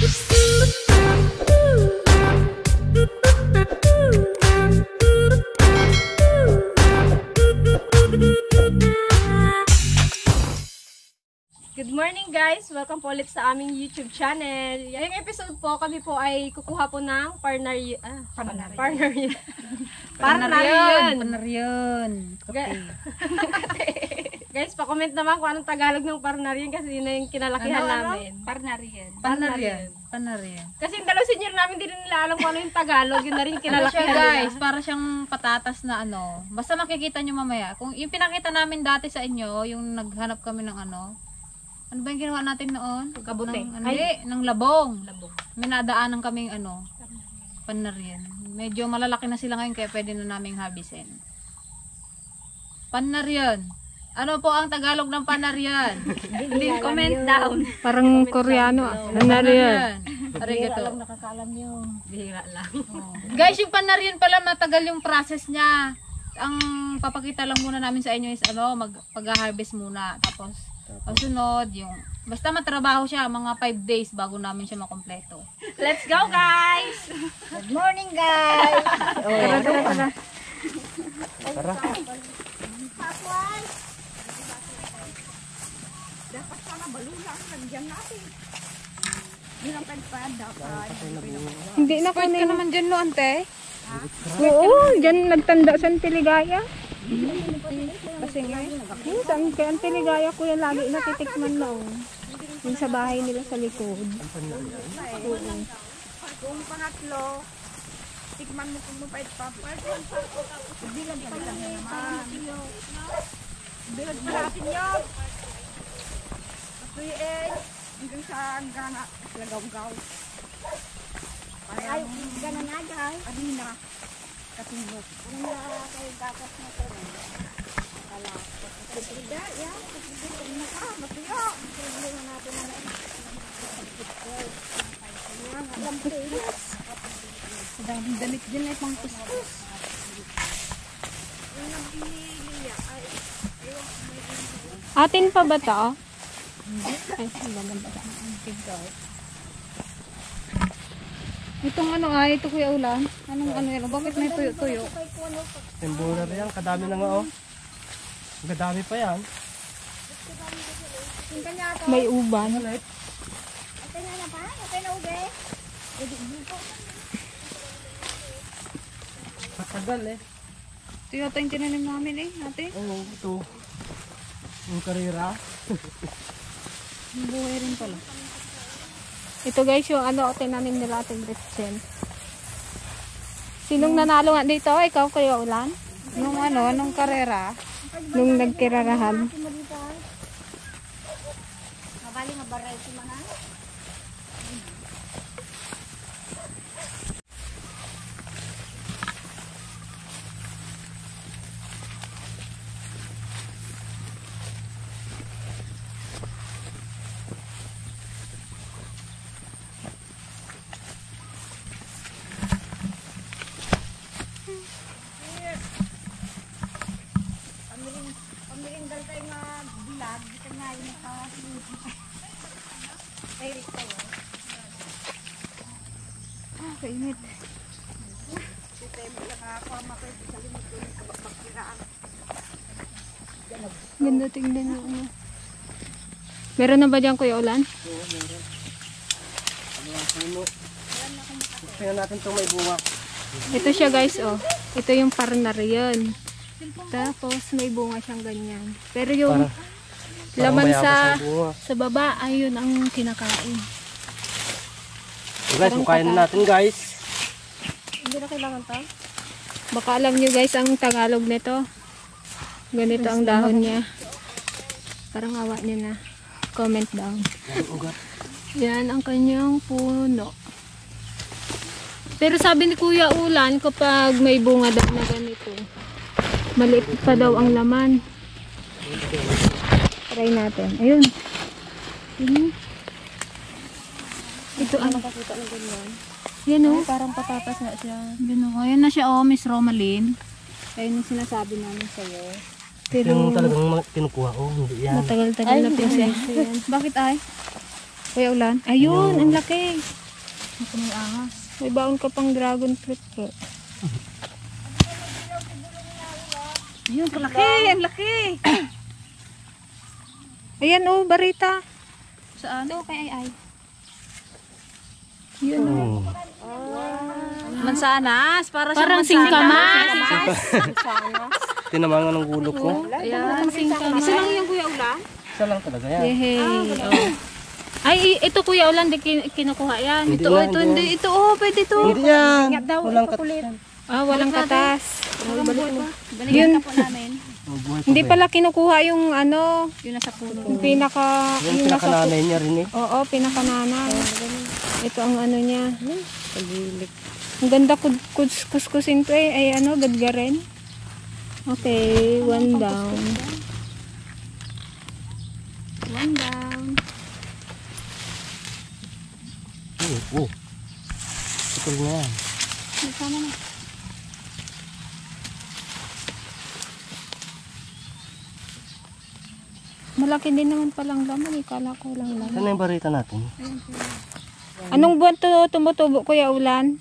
Good morning guys! Welcome po ulit sa aming YouTube channel. Yung episode po, kami po ay kukuha po ng Parnarian. Guys, pa-comment naman kung anong Tagalog ng Parnarian kasi yun na yung kinalakihan namin. Parnarian. Kasi yung dalawang senior namin din nila alam kung ano yung Tagalog, yun na rin yung kinalakihan Guys, para siyang patatas na ano. Basta makikita nyo mamaya. Kung yung pinakita namin dati sa inyo, yung naghanap kami ng ano ba yung ginawa natin noon? Kabute. Ng labong. May nadaanan kaming ano, Panarian. Medyo malalaki na sila ngayon kaya pwede na naming habisin. Panarian. Ano po ang Tagalog ng Panarian? Comment down. Parang Koreano. Panarian. Arigato. Nakakalam nyo. Bihira lang. Guys, yung Panarian pala matagal yung process niya. Ang papakita lang muna namin sa inyo is ano, pag-harvest muna. Tapos sunod yung basta matrabaho siya mga 5 days bago namin siya makompleto. Let's go guys! Good morning guys! Tara. Dapat sana balulang nandiyan natin. Bilang pagpad dapat. Hindi na Pwede ka naman dyan no, ante? Oo, dyan nagtanda sa Antiligaya. Kasi nga, saan kay Antiligaya ko yan lagi natitikman na yung sa bahay nila sa likod. Oo. Kung pangatlo, tikman mo kung mapait pa. Bilang pa lang naman. Bilang pa natin yun. Kasi hanggang sa gana, lagaw-gaw. Ay, gano'n na guys. Adina. Katinok. Ano na kayo dapat na ito? Kala. Katrida, yan. Katrida na ka. Matuyo. Katrida na natin na lang. Ayan, alam ko ilas. Daming damit din ay pang kuskus. Atin pa ba ito? Ay, Itong ano ay, ito kuya ulan. Anong ano yan? Bakit may tuyo-tuyo? Timbura na yan, kadami na nga oh. Kadami pa yan. may uban. Atay na pa? Atay na ube? Matagal eh. Ito yata yung tinanim namin eh, natin. Oo, ito. Yung karera. Yung buhay rin pala. Ito guys, yung ano, tinanim nila ating Gretchen. Sinong nanalo nga dito? Ikaw kuya ulan? Nung ano, nung karera. Nung nagkirarahan. Mabali nga baray si mga. Pamiringgal tayo nga vlog. Dito nga yun Eric tayo. Kainit. Dito yung nakakama ko sa limit ko yung magkiraan. Ganda tingnan nyo. Ano. Meron na ba dyan kuya ulan? Oo, meron. Ano ang puno? Kaya natin itong may bunga. Ito siya guys, oh. Ito yung Parnarian. Tapos may bunga siyang ganyan. Pero yung laman sa baba, ayun ang kinakain. So guys, mukain natin guys. Hindi na kailangan to. Baka alam nyo guys ang Tagalog nito. Ganito ang dahon niya. Parang awa nyo na. Comment down. Yan ang kanyang puno. Pero sabi ni Kuya Ulan, kapag may bunga daw na ganito, maliit pa daw ang laman. Try natin. Ayun. Ito ang nakakita ng ganyan. Yan o. Parang patatas nga siya. Yan o. Ayan na siya o, Miss Romaline. Ayun yung sinasabi namin sa'yo. Pero yung talagang kinukuha, oh, hindi yan. Matagal-tagal na process yan. Bakit ay? Kuya Ulan. Ayun, ang laki. Ito may ahas. May baon ka pang dragon fruit po. Yun, laki, ang laki. Ayan oh, barita. Saan? Ito kay ay. Yun oh. Oh. Mansanas, para Parang siyang singkamas. Tinamangan ng gulo ko. Ayan. Isa lang yung Kuya Ulan. Isa lang talaga yan. Yehey. Oh. Ay, ito Kuya Ulan, di kinukuha yan. Hindi Ito, yan, ito, hindi hindi. Ito, oh, pwede ito. Hindi yan. Walang kakulit. Ah, walang katas. Balikan na po namin. Hindi pala kinukuha yung ano, Yun nasa puno. yung pinaka, Yung yung nasa, pinakananay niya rin eh. oo, pinakananay. Ito ang ano niya. Ang ganda kuskusin to eh. Ay ano, gadgarin. Okay, one down. One down. Oh. Ito na yan. Sama na. Malaki din naman palang laman. Ikala ko lang laman. Saan yung barita natin? Anong buwan to tumutubo Kuya Ulan?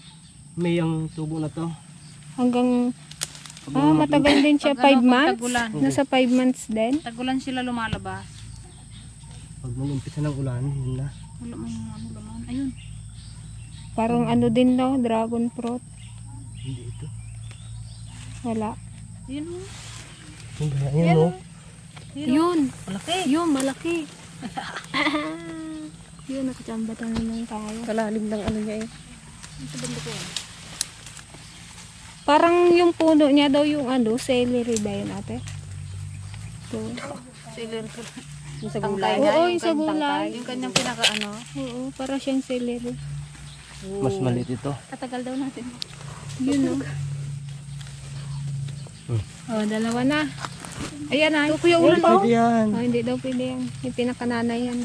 May ang tubo na to. Hanggang, matagal din siya. 5 months? Tagulan. Nasa 5 months din. Tagulan sila lumalabas. Pag mag-umpisa ng ulan, yun na. Wala mo yung ano laman. Ayun. Parang ano din daw, dragon fruit. Hindi ito. Wala. Ayun o. Yung ba yan oh. Yun. Malaki. Yun, malaki. Yun, nakachambatan na lang tayo. Kalalim ng ano niya eh. Parang yung puno niya daw yung ano, celery ba yun ate? So, Yung sa Tangkay gulay. niya, oo, yung sa gulay. Yung kanyang pinaka ano. Oo, para siyang celery. Mas maliit ito. Katagal daw natin. Yun o. Oh, dalawa na. Ayan na. Ito Kuya Ulan Pwede yan. Oh, hindi daw pwede yan. Yung pinakananay yan.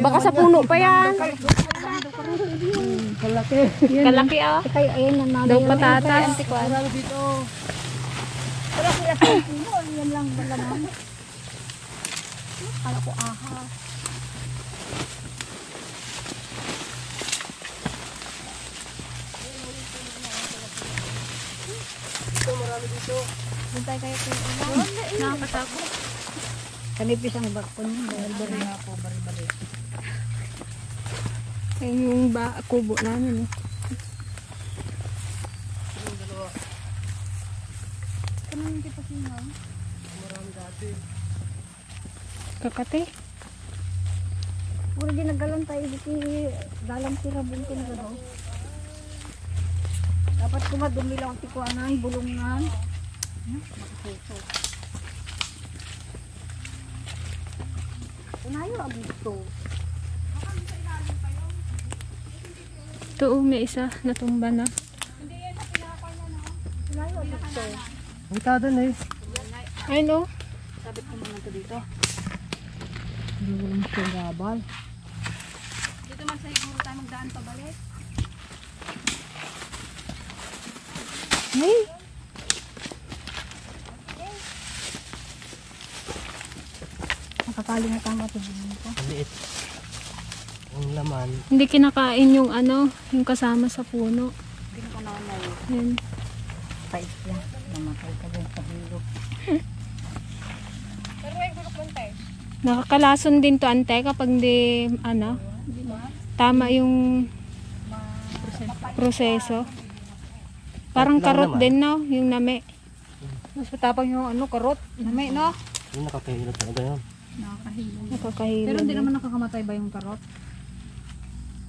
Baka sa puno pa yan. Kalaki ah. Kaya ayun na mami. Daw patatas. Yan lang balaman. Kala ko aha. Buntay kayo kung ulan. Nakakatakot. Kanipis ang bakon. Bari na ako, bari-bari. Ayun yung kubo namin. Kakate. Puro ginagalan tayo dito. Dalang tirabon ko na gano'n. Dapat kumadumi lang ang tikuanan, bulungan. Unayo ang dito. Ito may isa natumba na. Unayo ang dito. Ang tada na eh. Ayun o. Sabit ko muna ito dito. Bulong ko gabal. Dito man sa siguro tayo magdaan pabalik. Ay. Nakakali na tama ito ko. Maliit. Ang laman. Hindi kinakain yung ano, yung kasama sa puno. Yan. Pait yan. Namatay ka din sa bilog. Nakakalason din to ante kapag di ano, tama yung proseso. Parang Lang karot naman. din no, yung nami. Mas matapang yung ano, karot. Namay, no? Yung nakakahilot talaga yun. Nakakahilo. Pero hindi naman nakakamatay ba yung karot?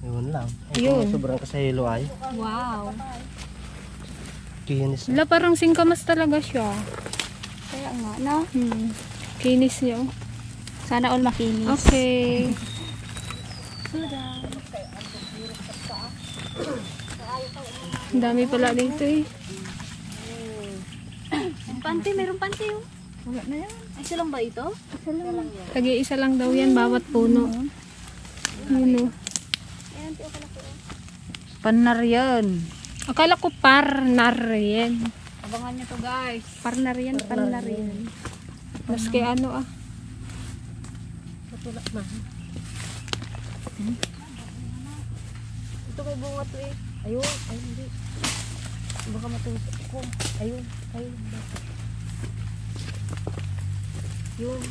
Yun lang. Ay, Yun. kung sobrang kasahilo ay. Wow. Kinis. Wala, parang singkamas talaga siya. Kaya nga, no? Kinis niya. Oh. Sana all makinis. Okay. Ang dami pala dito eh. Panty, meron panty oh. Wala na yan. Ay, isa lang ba ito? Tagi-isa lang daw yan bawat puno. Yun oh. Panar yan. Akala ko parnar yan. Abangan nyo to, guys. Parnar yan, parnar yan. Maski ano ah. Wala na. Ito may bunga to eh. Ayun, ay hindi. Baka matusok ko. Ayun, ayun. Yun.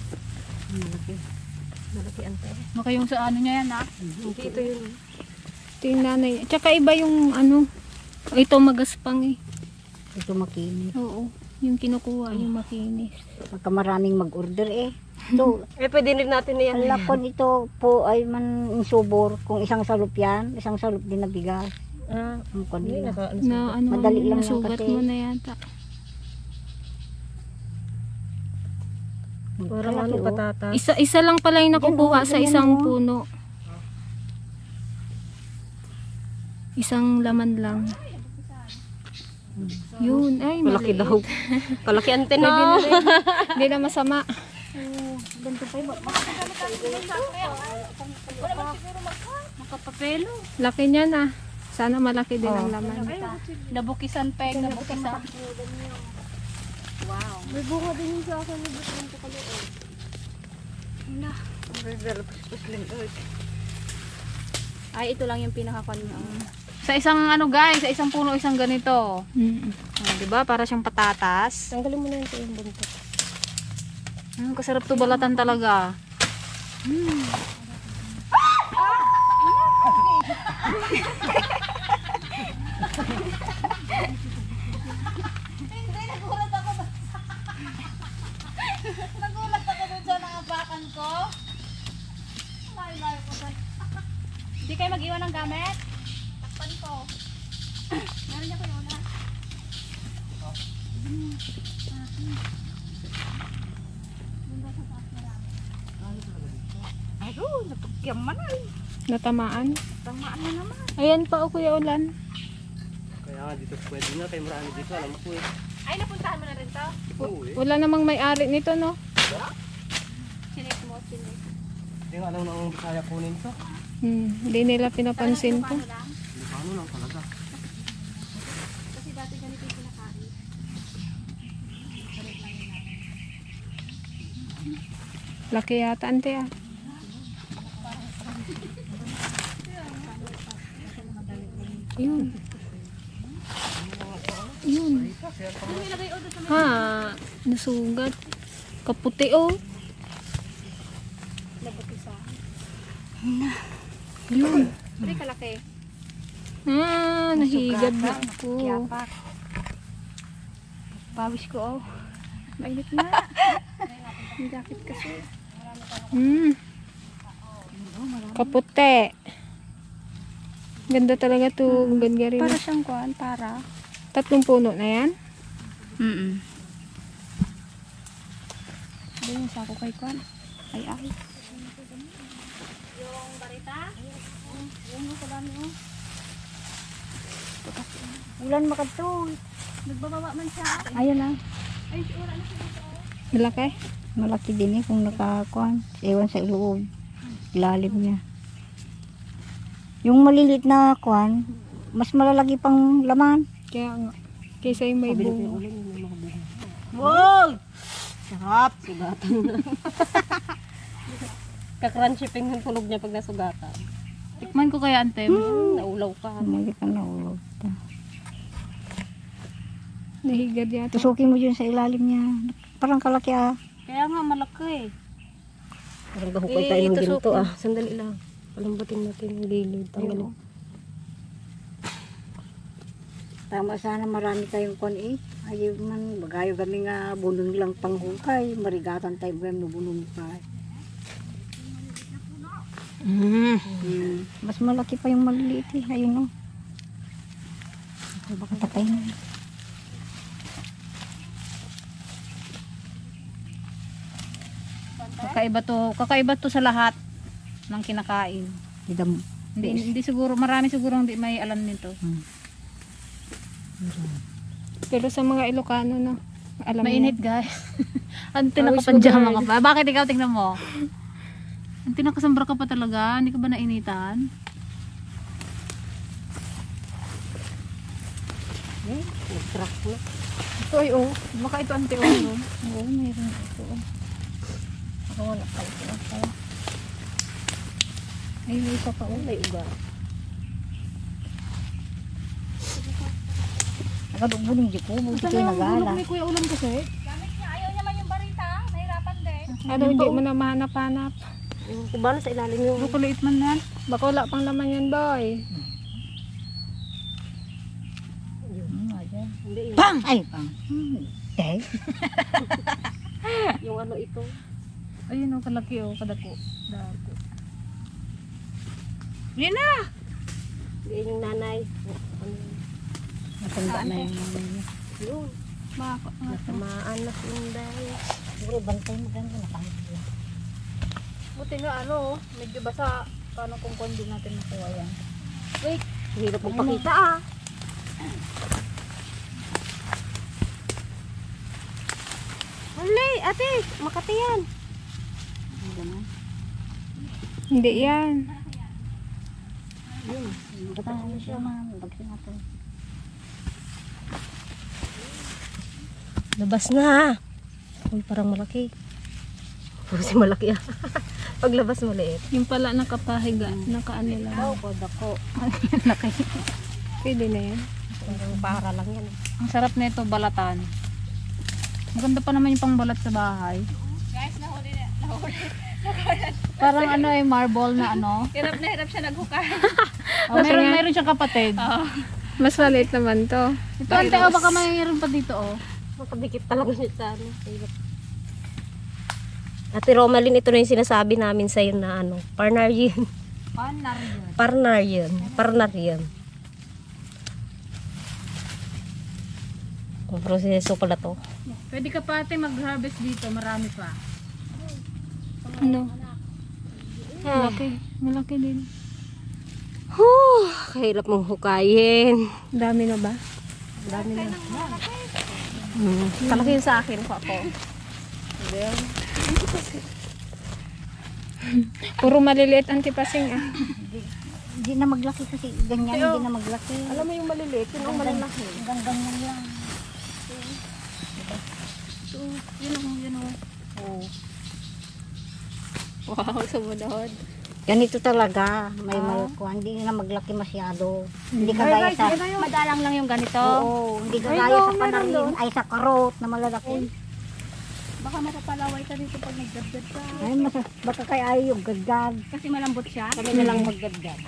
Malaki. Malaki ang tayo. Baka yung sa ano niya yan ha. Hindi ito yun. Ito yung nanay. Tsaka iba yung ano. Ito magaspang eh. Ito makinis. Oo. Yung kinukuha, yung makinis. Pagka maraming mag-order eh. So, Pwede rin natin na yan. ang lakon ito po ay man subor. Kung isang salup yan, isang salup din na bigas. Ang kanila. Na ano, Madali lang yan nasugat kasi. mo na yata. Parang ano patatas. Isa lang pala yung nakukuha sa isang puno. Isang laman lang. Yun, ay Malaki maliit. daw. Kalaki antena. Pwede na rin. Hindi na masama. Ganito pa yun. Makapapelo. Laki niya na. Sana malaki din ang laman. Nabukisan peg, nabukisan. May bunga din yung sa akin. Ganito ka lang. Ay, ito lang yung pinakakuan niya. Sa isang ano guys, sa isang puno, isang ganito. Mm. Diba? Para siyang patatas. Tanggalin mo na yung yung buntot. Kasarap to balatan talaga. Nagulat ako dun sa nangabakan ko. Layo-layo ko doon. Hindi kayo mag-iwan ng gamit? Takpan ko. Meron niya ko yun ha? Ayun, napagyaman ay. Natamaan. Tamaan na naman. Ayan pa o Kuya Ulan. Kaya nga dito pwede na. Kaya marami dito. Alam mo po eh. Ay, napuntahan mo na rin to? Oo eh. Wala namang may-ari nito, no? Sinik mo, sinik. Hindi nga alam nang Bisaya kunin to. Hindi nila pinapansin to. Ilocano lang talaga. Kasi dati ganito yung pinakain. Laki yata, ante ah. Yun. Yun. Ha, nasugat. Kaputi oh. Yun. Pwede kalaki. Nahigad na ako. Yapak. Pawis ko oh. Mainit na. Ang jacket kasi. Kaputi. Ganda talaga to. Ganda rin. Para siyang kuhan, para. 3 puno na yan. Ito yung sako kay kuhan. Ay. Yung barita? Ulan makadto. Nagbababa man siya. Ayun na. Ay, wala na siya dito. Malaki. Malaki din eh kung nakakuhan. Ewan sa loob. Ilalim niya. Yung maliliit na kuhan, mas malalaki pang laman. Kaya nga. Kaysa yung may bunga. Wow! Sarap! Sugatan na. Kakrunchy ping yung tunog niya pag nasugatan. Tikman ko kaya, ante. Naulaw ka. Hindi ka naulog. Nahigad yata. Tusukin mo dyan sa ilalim niya. Parang kalaki ah. Kaya nga, malaki. Parang bahukay tayo ng ginto ah. Sandali lang. Palambatin natin yung gilid. Tanggalin. Tama sana marami tayong kuhan eh. Ayaw man, bagayo kami nga bunong lang panghukay. Marigatan tayo kami no bunong pa. Mas malaki pa yung maliliit eh. Ayun o. Baka patay na. Kakaiba to sa lahat ng kinakain. Idam. Hindi siguro, marami siguro hindi may alam nito. Pero sa mga Ilocano na. Alam Mainit mo. guys. Ante Pawis nakapanjama mo, ka pa. Bakit ikaw tingnan mo? Ante nakasambra ka pa talaga. Hindi ka ba nainitan? Nag-crack na. Ito ay oh. Baka ito ante oh. Oo, mayroon ito. Ako wala pa ito. Ay, may isa pa. May ugat. Nakadugbulong di ko, buti ko nagala. May kuya ulam kasi. Gamit niya, ayaw niya man yung barita. Nahirapan din. Ano, hindi mo na mahanap-hanap. Yung kubano sa ilalim yung... Kuliit man yan. Baka wala pang laman yan, boy. Hindi, yung, Pang! Ay, pang. Eh? yung ano ito. Ayun o, kalaki o, kadako. Dako. Yun na! Hindi yung nanay. Ano yun? Matanda na yung Yun. Tamaan na si Inday. siguro bantay mo ganun na pang. Buti nga ano, medyo basa. Paano kung hindi natin nakuha yan? Hirap magpakita ah. Hali, ate, Makati yan. Hindi yan. Ano siya man, bagsin natin. Labas na. Uy, parang malaki. Puro si malaki ah. Paglabas maliit. Yung pala nakapahiga, nakaano lang. Dako. Pwede na yan. Parang para lang yan. Ang sarap nito balatan. Maganda pa naman yung pangbalat sa bahay. Guys, nahuli. Parang ano marble na ano. Hirap na hirap siya naghukay. Meron siyang kapatid. Mas maliit naman to. Ito ante, baka mayroon pa dito oh. Makadikit talaga siya sa ano. Hirap. Ate Romalyn, ito na yung sinasabi namin sa'yo na ano. Parnarian. Parnarian. Ang proseso pala to. Pwede ka pa ate mag-harvest dito, marami pa. Ano? Malaki. Malaki din. Kahirap mong hukayin. Dami na ba? Dami na. Kalaki yun sa akin ko ako. Puro maliliit ang tipasing ah. Hindi na maglaki kasi ganyan, hindi na maglaki. Alam mo yung maliliit, yun ang malalaki. Hanggang ganyan lang. Yun o. Oh. Wow, sumunod. Ganito talaga, may malkuhan, hindi na maglaki masyado. Hindi kagaya sa... Madalang lang yung ganito. Oo, hindi kagaya sa panarin, ay sa karot na malalaki. Baka mapapalaway ka dito pag nagdagdag ka. Ay, baka kaya ayaw yung gadgad. Kasi malambot siya. Kami na lang maggadgad.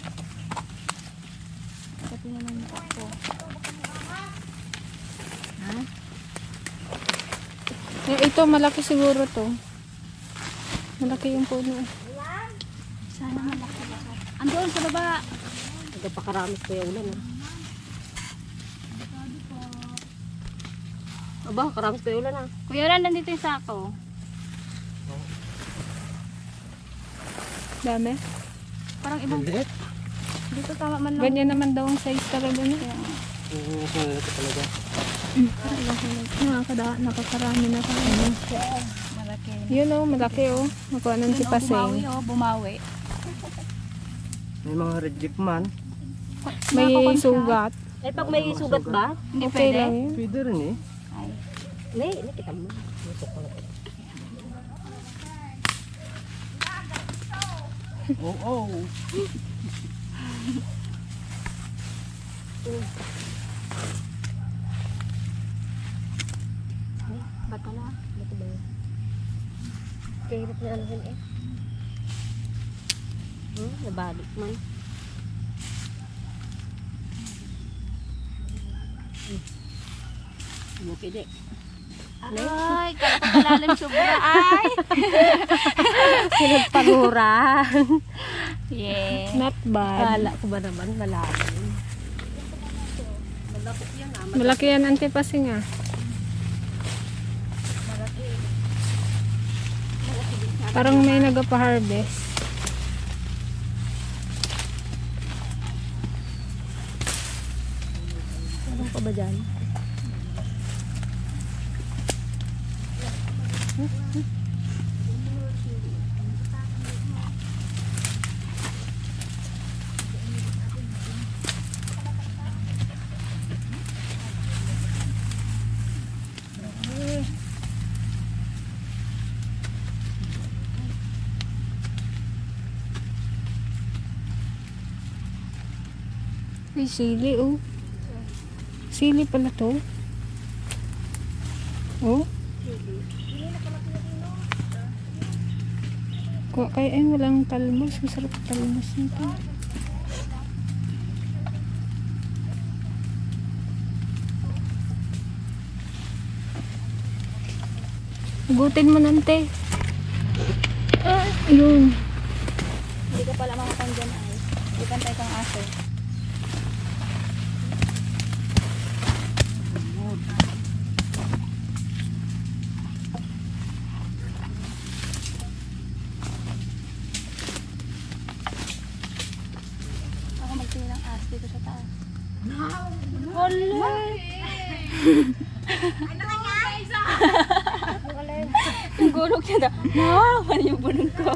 Kasi naman mukha ko. Ito, malaki siguro to. Malaki yung puno. Sana malaki ba? Andoon sa baba. Nagpakarami ko yung ulan ah. Aba, karami ko yung ulan ah. Kuya Ran, nandito yung sako. Dami. Parang ibang Maliit. dito tama man lang. Ganyan naman daw ang size talaga niya. Oo, malaki talaga. Nakakarami na tayo. Malaki. Yun oh, malaki oh. Nakuha ng Bumawi tipasing. bumawi. May mga reject man. May sugat. Eh, pag may sugat ba? Hindi Okay pwede. lang yun. Pwede rin eh. Hindi kita mo. Lusok ko na. Oo. Bato na. Bato ba yun? Kahirap na ano rin eh. Nabalik man. Pwede. Ay, kalapalalim sobra ay. Sinagpaguran. Yeah. Not bad. Kala ko ba naman malalim. Malaki yan ang tipasing ah. Parang may nagpa-harvest. Ano pa ba dyan? Ay, sili, oh. Sili pala to. Oh. Kaya ay walang talmos. Masarap talmos nito. Hugutin mo nante. Yun. Hindi ka pala makakang dyan ay. Hindi kantay kang aso. Ako magtingin ng aso dito sa taas. Wala! Yung gulog niya daw. Ano yung bunong ko?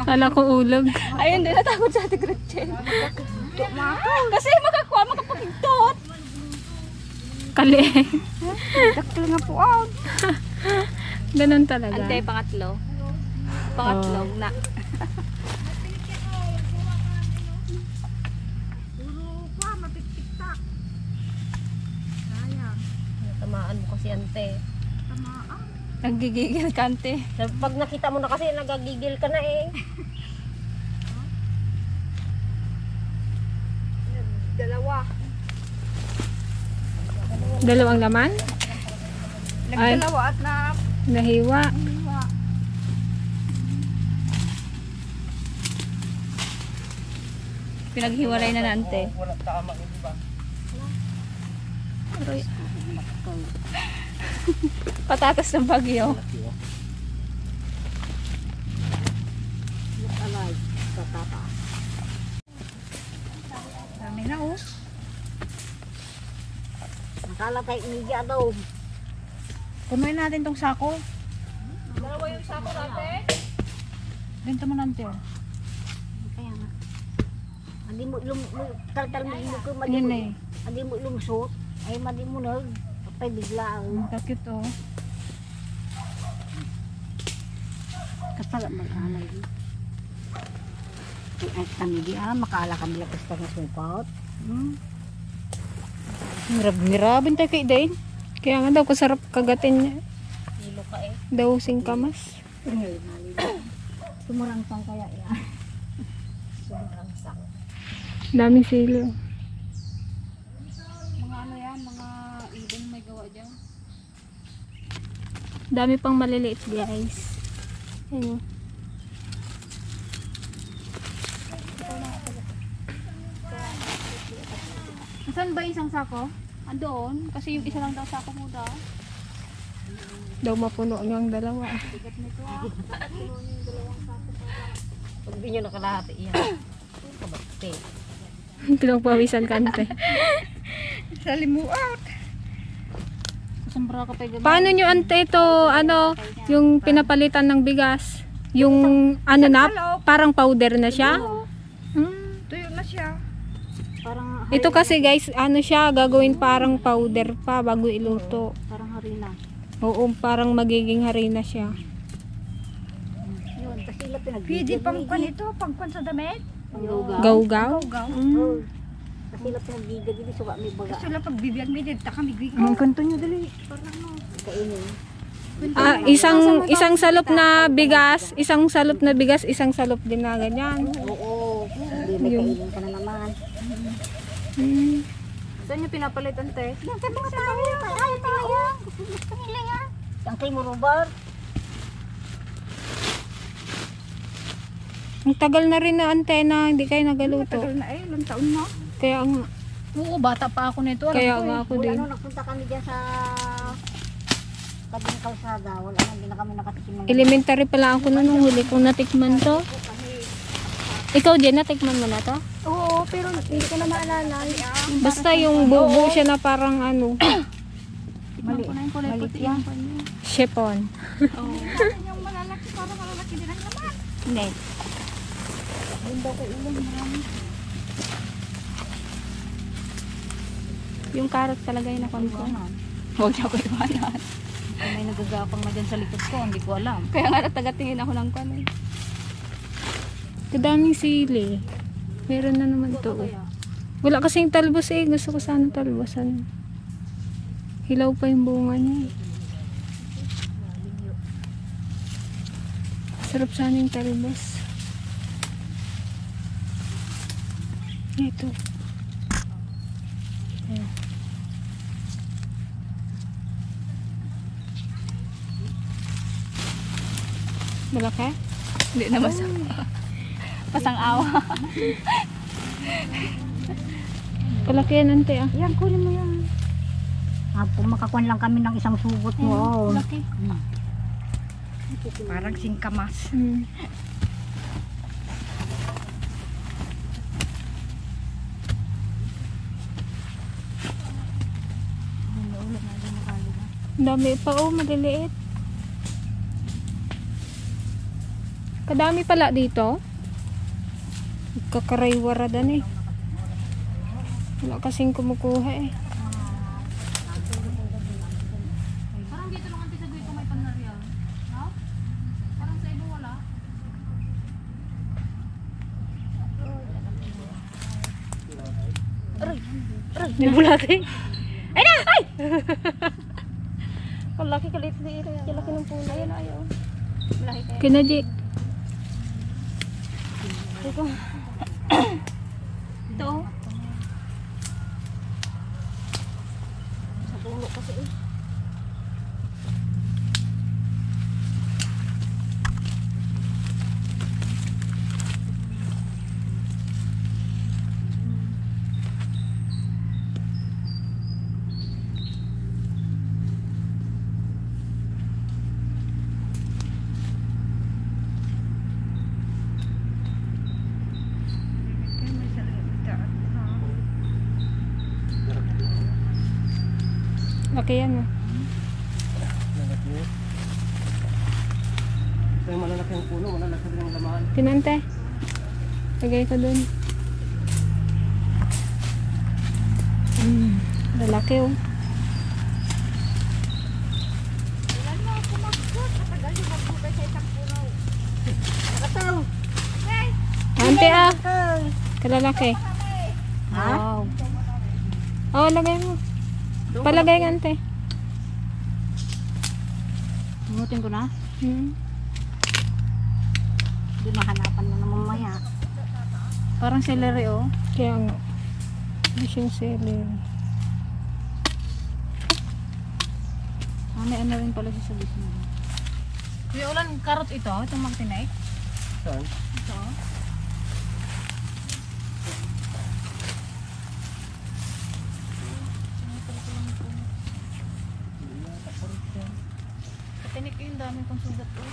Kala ko ulog. Ayun din, natakot sa ating Gretchen. Kasi makapagindot. Kali. Daktil nga po out. Ganun talaga. Antay, pangatlo. Pangatlong na. Tamaan mo kasi ante. Naggigigil kante. Pag nakita mo na kasi nagagigil ka na eh. Dalawang laman? Ay, Nagdalawa at na nahiwa. pinaghiwalay na nante. Wala tama, di ba? Patatas ng bagyo. Alay, tatata. Dami na oh. Nakala tayo inigya daw. Punuin natin tong sako. Dalawa yung sako natin. Benta mo nante oh. Kaya nga. Adi mo tal mo ko madi Yun mo. eh. Adi mo lumsot. Ay madi mo nag. Kapay bigla. Ang kakit oh. Kasala mag-anay. Ay kami di makala kami lang basta ng sukot. Mirab-mirab. Bintay kay Dain. Kaya nga daw kasarap kagatin niya. Ilo ka eh. Daw singkamas. Sumurang sang kaya yan. Sumurang sang. Daming sili. Mga ano yan, mga ibon may gawa dyan. Dami pang maliliit, guys. Ayun. Saan ba isang sako? Andoon, kasi yung isa lang daw sako mo daw. Daw mapuno ang dalawa. Pag di nyo nakalahati yan. Kabate. Pinagpawisan kante. Sa limuat. Sambra ka pa yung Paano nyo ante ito, ano, yung pinapalitan ng bigas? Yung, ano na, parang powder na siya? Tuyo na siya. Parang Ito kasi guys, ano siya, gagawin parang powder pa bago iluto. parang harina. Oo, parang magiging harina siya. Yun, kasi sila Pwede pinagbigyan. pang kwan ito, pang kwan sa damit. Gawgaw? Gaw. Kasi sila pinagbigyan dito suka may baga. Gusto lang pagbibiyag may dito, kami gwigo. Ang kanto nyo dali. Kainin. Isang salop na bigas, isang salop din na ganyan. Oo. Hindi may kainin ka na naman. Saan nyo pinapalitan te? Yan sa mga tayo. Tayo. Gusto nila yan. Ang kay Murubar. Ang tagal na rin na antena, hindi kayo nagaluto. Tagal na eh, ilang taon na. Kaya nga, Oo, bata pa ako nito. Alam kaya ko nga eh. ako Wala din. nung nagpunta kami dyan sa tabing kalsada. Wala nang hindi na kami nakatikim ng Elementary pala ako nung huli kong natikman to. Ikaw din, natikman mo na to? Oo, pero hindi ko na maalala. Basta yung bubo siya na parang ano, Mali. Mali yan. chiffon. Yung malalaki, parang malalaki din ang laman. Hindi. Yung carrot talaga yung nakon ko. Huwag niya ko iwanan. May nagagapang na dyan sa likod ko, hindi ko alam. Kaya nga natagatingin ako ng kwan eh. Kadaming sili. Meron na naman to. Wala kasing talbos eh. Gusto ko sana talbosan. Hilaw pa yung bunga niya. Sarap sana yung talbos. Ito. Ayan. Malaki? Hindi na masama. Pasang awa. Palaki yan, ante ah. Yan, kunin mo yan. Makakuan lang kami ng isang sugot mo. Malaki. Parang singkamas. Hmm. Ang dami pa oh, maliliit. Kadami pala dito. Kakarayawaradan eh. Wala kasing kumukuha eh. Parang dito lang ang tisagoy ko may panarya. No? Parang sa iba wala. Nilbulate. Ay na! Ay! Kalaki kalit na ito. Kalaki ng puno. Ayan ayaw. Kinaji. Ito. Ito. Sa puno kasi eh. Laki yan ah. Lalaki. Ito yung malalaki ang puno, malalaki rin ang laman. Pinante. Lagay ko dun. Lalaki oh. Ilan mo ako magkot. Matagal yung magbukay sa isang puno. Nakataw. Ante ah. Kalalaki. Ha? Wow. Oh, lagay mo. Palagay nga ante. Inutin ko na. Hmm. Hindi mahanapan mo na mamaya. Parang celery oh. Kaya nga. Hindi siyang seller. May ano rin pala siya sa bisno. Kuya Ulan, karot ito? Itong magtinay? Saan? Ito. Patinik yung dami kong sugat ko.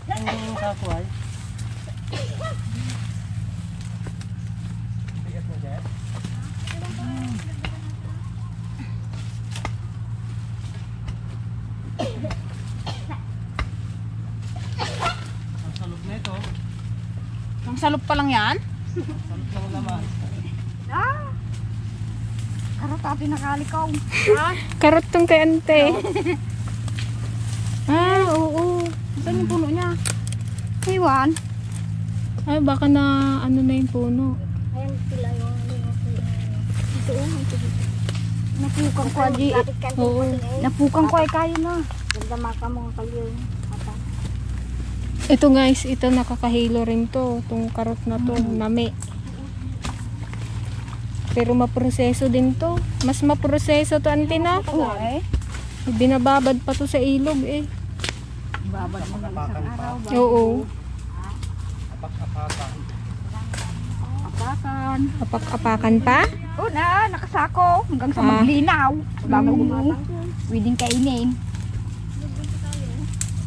Ang kakuhay. Bigat mo dyan? Ang salog na ito. Ang salop pa lang yan? Salog lang ang laman. Karot ati nakalikaw. Karot tong kay ante. Ah, oo. Saan yung puno niya? Iwan. Ay, baka na ano na yung puno. Ayan sila yung Ito oh. Napukang ko adi. Oo. Napukang ko ay kayo na. ganda maka mo kalyo. Mata. Ito guys, ito nakakahilo rin to. Itong karot na to, nami. Pero maproseso din to. Mas maproseso to, ante na. Eh. Binababad pa to sa ilog eh. Babad mo ng isang araw. Oo. Apak-apakan. Apakan. Apak-apakan pa. Oo na, nakasako. Hanggang sa Ah. maglinaw. Bago mo. Pwedeng kainin.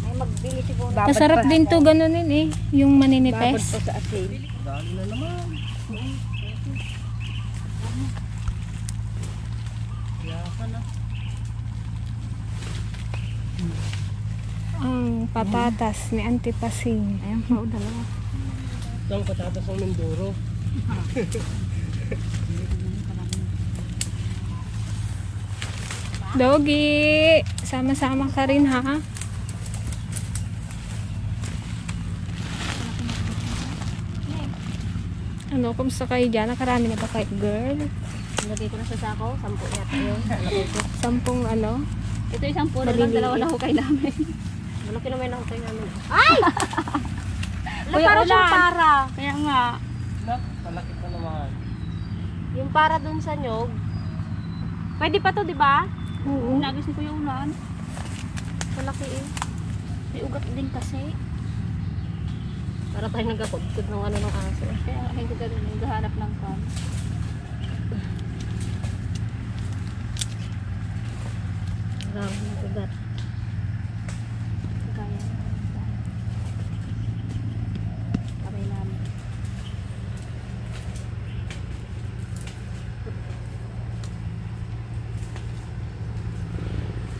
May magbili siguro. Babad Masarap pa. din to, ganunin eh. Yung Babad maninipes. pa sa asin. Dali na naman. Yakan na. Ang patatas ni Auntie Pasing. Ayan po, dalawa. Ito ang patatas ng Mindoro. Doggy! Sama-sama ka rin ha. Ano, kumusta kayo dyan? Nakarami na ba kayo, girl? Lagay ko na sa sako, 10 yata yun. Lagay ko. 10 ano? Ito isang puno lang, Maliliit. dalawa na hukay namin. Malaki naman na hukay namin. Kuya Para siyang Ulan. para. Kaya nga. Nak, malaki pa naman. Yung para dun sa nyog. Pwede pa to, di ba? Oo. Nagis ni Kuya Ulan. Malaki eh. May ugat din kasi. Para tayo nagkakudkod ng ano ng aso. Kaya hindi ka rin naghahanap ng kan. Marami ng ugat. Kaya. Kamay namin.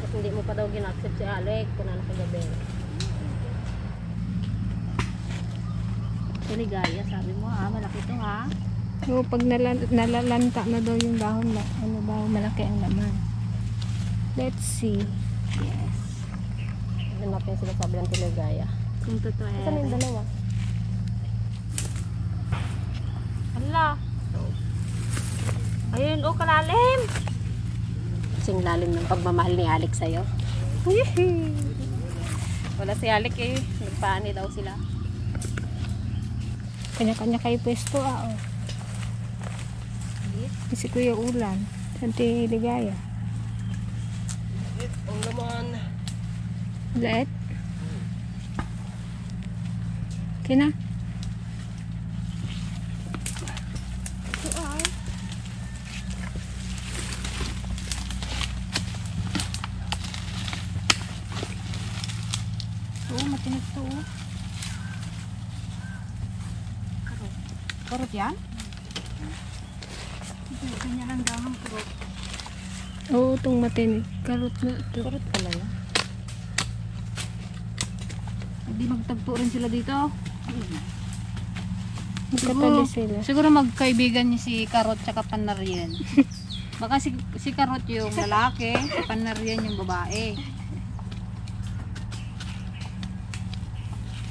At hindi mo pa daw gina-accept si Alec kung ano kagabi. Ligaya, sabi mo ha, malaki to ha. Oo, pag nalalanta na daw yung dahon, ano daw, malaki ang laman. Let's see. Yes. Ano natin sila sabi ng Tiligaya. Kung totoo Saan yung yan. dalawa? Hala. Ayun, oh, kalalim. Kasing lalim ng pagmamahal ni Alec sa'yo. Wala si Alec eh. Nagpaani daw sila. Kanya-kanya kayo pwesto, oh. Si Kuya Ulan, Santi Ligaya. Ang laman. Let. Kina? Oo, matinig to. Karot yan? Kanya lang daw ang karot. Oo, itong matinig. Karot na ito. Kurot pala yun. Hindi magtagpo rin sila dito. Magkatali sila. Siguro magkaibigan niya si Karot tsaka Panarian. Baka si Karot yung lalaki, si Panarian yung babae.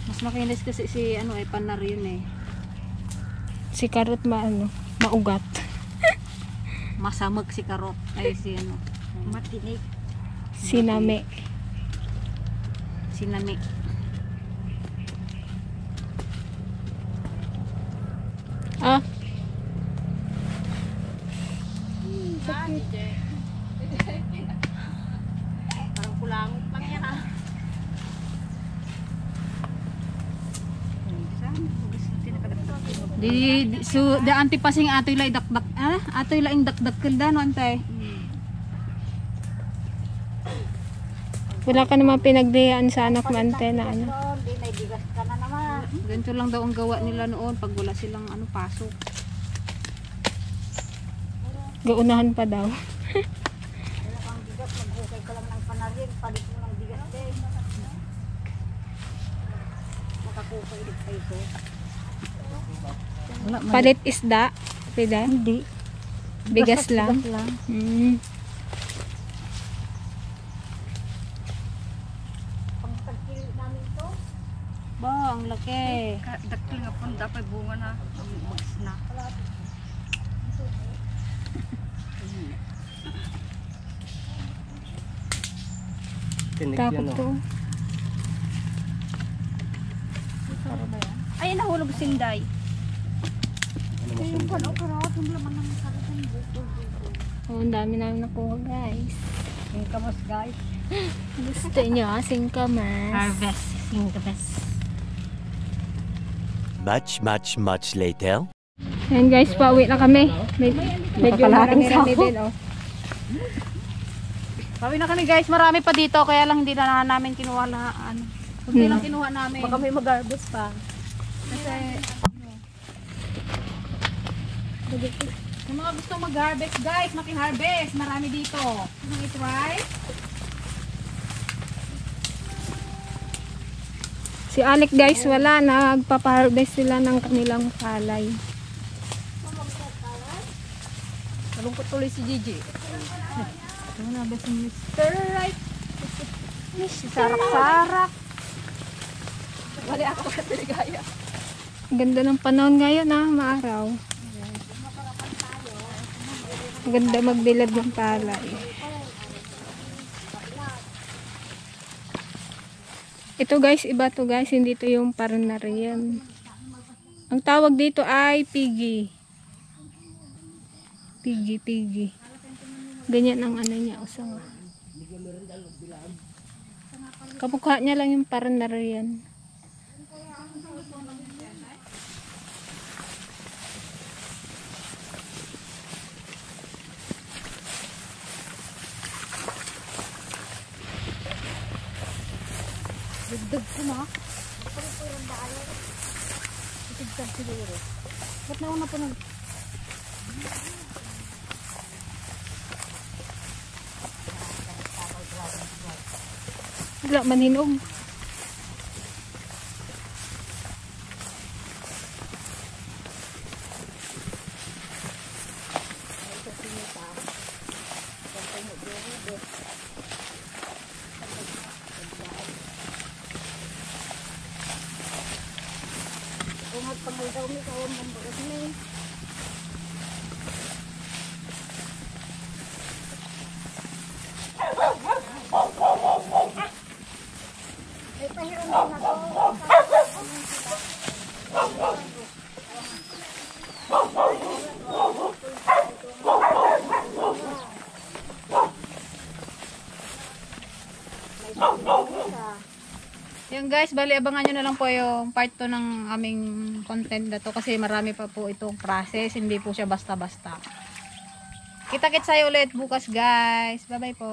Mas makinis kasi si ano eh, Panarian eh. Si Karot maugat. Masamag si Karot. Ay si ano. Matinig. Siname. Sinami. Ah, Parang kulangot lang yan ah. Da anti pasing atoy la dakdak atoy la ing dakdak kelda no antay. wala ka naman pinagdayaan sa anak mo, ante, na ano. Hindi, may bigas ka na naman. Ganito lang daw ang gawa nila noon pag wala silang ano pasok. Gaunahan pa daw. Wala kang bigas, maghukay ka lang ng panalin, palit mo ng bigas din. Makakukay ulit pa ito. Wala man. Palit isda. Pwede? Hindi. Bigas lang. Bigas lang. Mm. Pagtagkili namin to, Ba, ang laki. Daktil nga po, dapat bunga na. Mags na. Tinig Takot yan o. to. Ay, nahulog sinday. Ano masundan? Oh, ang dami namin nakuha, guys. singkamas guys. Gusto nyo, singkamas. Harvest. Singkamas. Much later. Ayan guys, pauwi na kami. Medyo marami-rami din, oh. Sabi na kami guys, marami pa dito kaya lang hindi na namin kinuha na ano. Kunti lang kinuha namin. Baka may mag-harvest pa. Kasi yung mga gusto mag-harvest guys, maki-harvest. Marami dito. Gusto i-try? Si Alec guys, wala. Nagpapaharvest sila ng kanilang palay. Malungkot tuloy si Gigi. Ito na ba si Mr. Right? Si Sarak-Sarak. Wali ako sa Tiligaya. Ganda ng panahon ngayon maaraw. Ganda magbilad ng palay. Ito guys, iba to guys, hindi to yung Parnarian. Ang tawag dito ay pigi. Pigi. Ganyan ang ano niya, usang. Kamukha niya lang yung Parnarian. Dugdug ko na. Titigtag siguro. Ba't nauna po nag... Wala maninog. Umat pangal daw may kawang mambagas na eh. Ay, pahiram na to. Yung guys, bali abangan nyo na lang po yung part 2 ng aming content na to kasi marami pa po itong process, hindi po siya basta-basta. Kita-kits tayo ulit bukas guys. Bye-bye po.